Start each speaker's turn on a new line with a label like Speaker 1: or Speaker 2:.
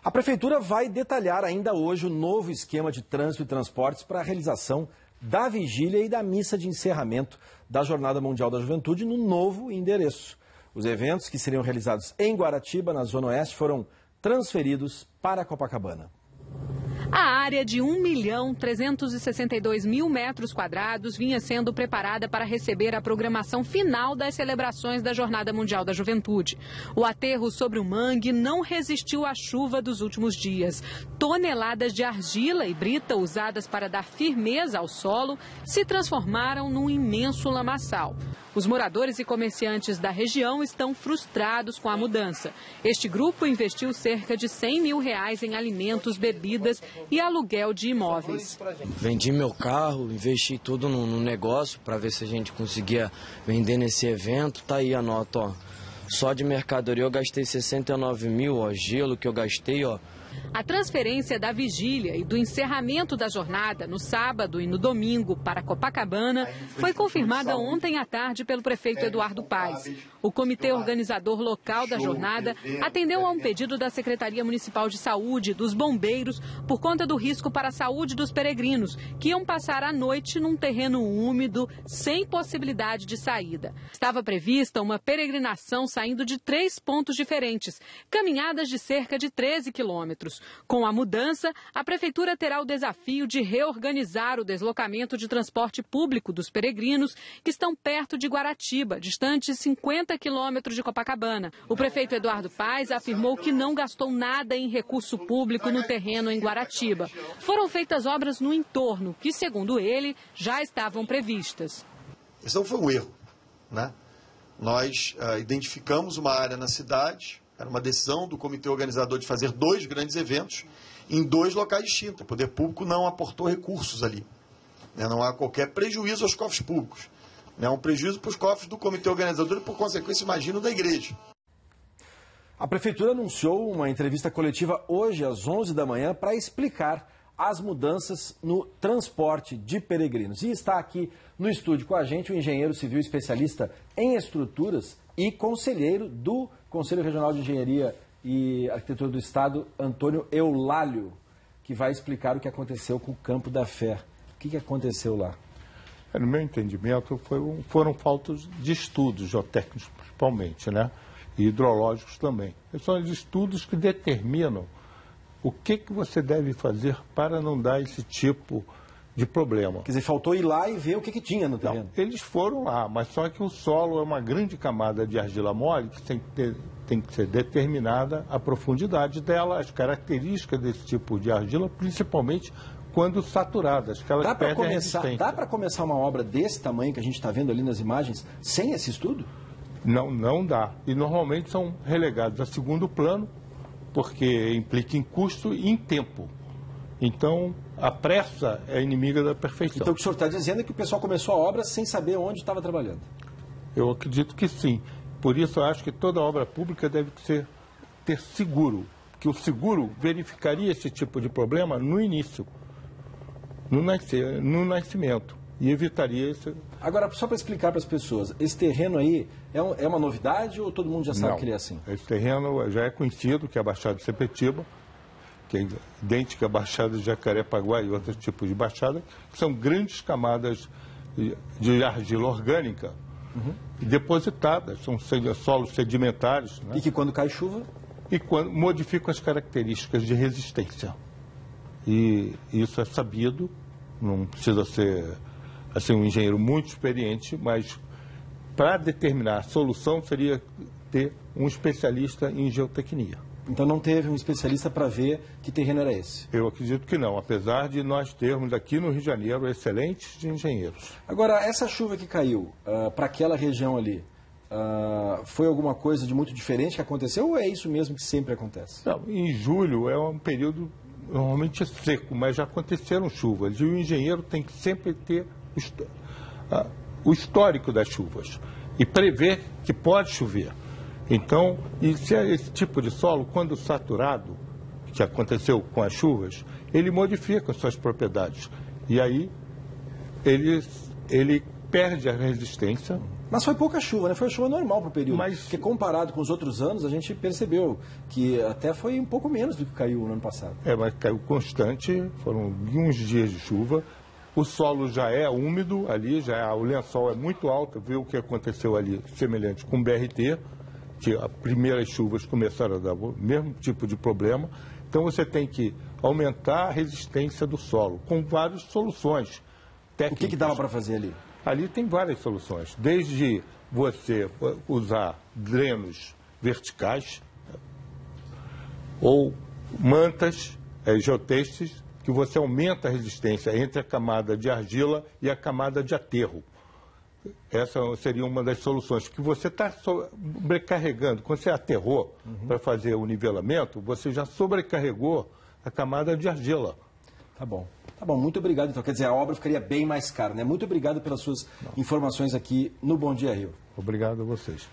Speaker 1: A Prefeitura vai detalhar ainda hoje o novo esquema de trânsito e transportes para a realização da vigília e da missa de encerramento da Jornada Mundial da Juventude no novo endereço. Os eventos que seriam realizados em Guaratiba, na Zona Oeste, foram transferidos para Copacabana.
Speaker 2: A área de 1.362.000 metros quadrados vinha sendo preparada para receber a programação final das celebrações da Jornada Mundial da Juventude. O aterro sobre o mangue não resistiu à chuva dos últimos dias. Toneladas de argila e brita usadas para dar firmeza ao solo se transformaram num imenso lamaçal. Os moradores e comerciantes da região estão frustrados com a mudança. Este grupo investiu cerca de R$100 mil em alimentos, bebidas e aluguel de imóveis.
Speaker 3: Vendi meu carro, investi tudo no negócio para ver se a gente conseguia vender nesse evento. Tá aí a nota, ó. Só de mercadoria eu gastei 69 mil, ó, gelo que eu gastei, ó.
Speaker 2: A transferência da vigília e do encerramento da jornada no sábado e no domingo para Copacabana foi confirmada ontem à tarde pelo prefeito Eduardo Paes. O comitê organizador local da jornada atendeu a um pedido da Secretaria Municipal de Saúde e dos bombeiros por conta do risco para a saúde dos peregrinos, que iam passar a noite num terreno úmido, sem possibilidade de saída. Estava prevista uma peregrinação saindo de 3 pontos diferentes, caminhadas de cerca de 13 quilômetros. Com a mudança, a Prefeitura terá o desafio de reorganizar o deslocamento de transporte público dos peregrinos que estão perto de Guaratiba, distante 50 quilômetros de Copacabana. O prefeito Eduardo Paes afirmou que não gastou nada em recurso público no terreno em Guaratiba. Foram feitas obras no entorno, que, segundo ele, já estavam previstas.
Speaker 4: Esse não foi um erro, né? Nós identificamos uma área na cidade. Era uma decisão do comitê organizador de fazer 2 grandes eventos em 2 locais distintos. O poder público não aportou recursos ali. Não há qualquer prejuízo aos cofres públicos. É um prejuízo para os cofres do comitê organizador e, por consequência, imagino, da igreja.
Speaker 1: A Prefeitura anunciou uma entrevista coletiva hoje às 11 da manhã para explicar as mudanças no transporte de peregrinos. E está aqui no estúdio com a gente o engenheiro civil especialista em estruturas e conselheiro do Conselho Regional de Engenharia e Arquitetura do Estado, Antônio Eulálio, que vai explicar o que aconteceu com o Campo da Fé. O que aconteceu lá?
Speaker 5: No meu entendimento, foram faltas de estudos geotécnicos, principalmente, né? E hidrológicos também. São os estudos que determinam o que você deve fazer para não dar esse tipo de problema.
Speaker 1: Quer dizer, faltou ir lá e ver o que tinha no terreno.
Speaker 5: Não, eles foram lá, mas só que o solo é uma grande camada de argila mole que tem que ser determinada a profundidade dela, as características desse tipo de argila, principalmente quando saturadas, que elas perdem a resistência.
Speaker 1: Dá para começar uma obra desse tamanho que a gente está vendo ali nas imagens sem esse estudo?
Speaker 5: Não dá. E normalmente são relegados a segundo plano, porque implica em custo e em tempo. Então, a pressa é inimiga da perfeição.
Speaker 1: Então, o que o senhor está dizendo é que o pessoal começou a obra sem saber onde estava trabalhando?
Speaker 5: Eu acredito que sim. Por isso, eu acho que toda obra pública deve ter seguro. Que o seguro verificaria esse tipo de problema no início, no nascimento, e evitaria isso.
Speaker 1: Agora, só para explicar para as pessoas, esse terreno aí é uma novidade ou todo mundo já sabe que ele é assim?
Speaker 5: Esse terreno já é conhecido, que é a Baixada de Sepetiba, que é idêntica à Baixada de Jacarepaguá e outros tipos de baixada, que são grandes camadas de argila orgânica depositadas, são solos sedimentares. Né?
Speaker 1: E que quando cai chuva?
Speaker 5: E quando modificam as características de resistência. E isso é sabido, não precisa ser assim, um engenheiro muito experiente, mas para determinar a solução seria ter um especialista em geotecnia.
Speaker 1: Então não teve um especialista para ver que terreno era esse?
Speaker 5: Eu acredito que não, apesar de nós termos aqui no Rio de Janeiro excelentes engenheiros.
Speaker 1: Agora, essa chuva que caiu para aquela região ali, foi alguma coisa de muito diferente que aconteceu ou é isso mesmo que sempre acontece?
Speaker 5: Não, em julho é um período normalmente seco, mas já aconteceram chuvas e o engenheiro tem que sempre ter o histórico das chuvas e prever que pode chover. Então, se é esse tipo de solo, quando saturado, que aconteceu com as chuvas, ele modifica suas propriedades. E aí ele perde a resistência
Speaker 1: Mas foi pouca chuva, né? Foi chuva normal para o período.
Speaker 5: Mas...
Speaker 1: Porque comparado com os outros anos, a gente percebeu que até foi um pouco menos do que caiu no ano passado.
Speaker 5: Mas caiu constante, foram uns dias de chuva. O solo já é úmido ali, o lençol é muito alto. Viu o que aconteceu ali, semelhante com o BRT, que as primeiras chuvas começaram a dar o mesmo tipo de problema. Então você tem que aumentar a resistência do solo, com várias soluções técnicas.
Speaker 1: O que dava para fazer ali?
Speaker 5: Ali tem várias soluções, desde você usar drenos verticais ou mantas geotextes, que você aumenta a resistência entre a camada de argila e a camada de aterro. Essa seria uma das soluções, que você está sobrecarregando. Quando você aterrou para fazer o nivelamento, você já sobrecarregou a camada de argila.
Speaker 1: Tá bom. Tá bom, muito obrigado. Então, quer dizer, a obra ficaria bem mais cara, né? Muito obrigado pelas suas informações aqui no Bom Dia Rio.
Speaker 5: Obrigado a vocês.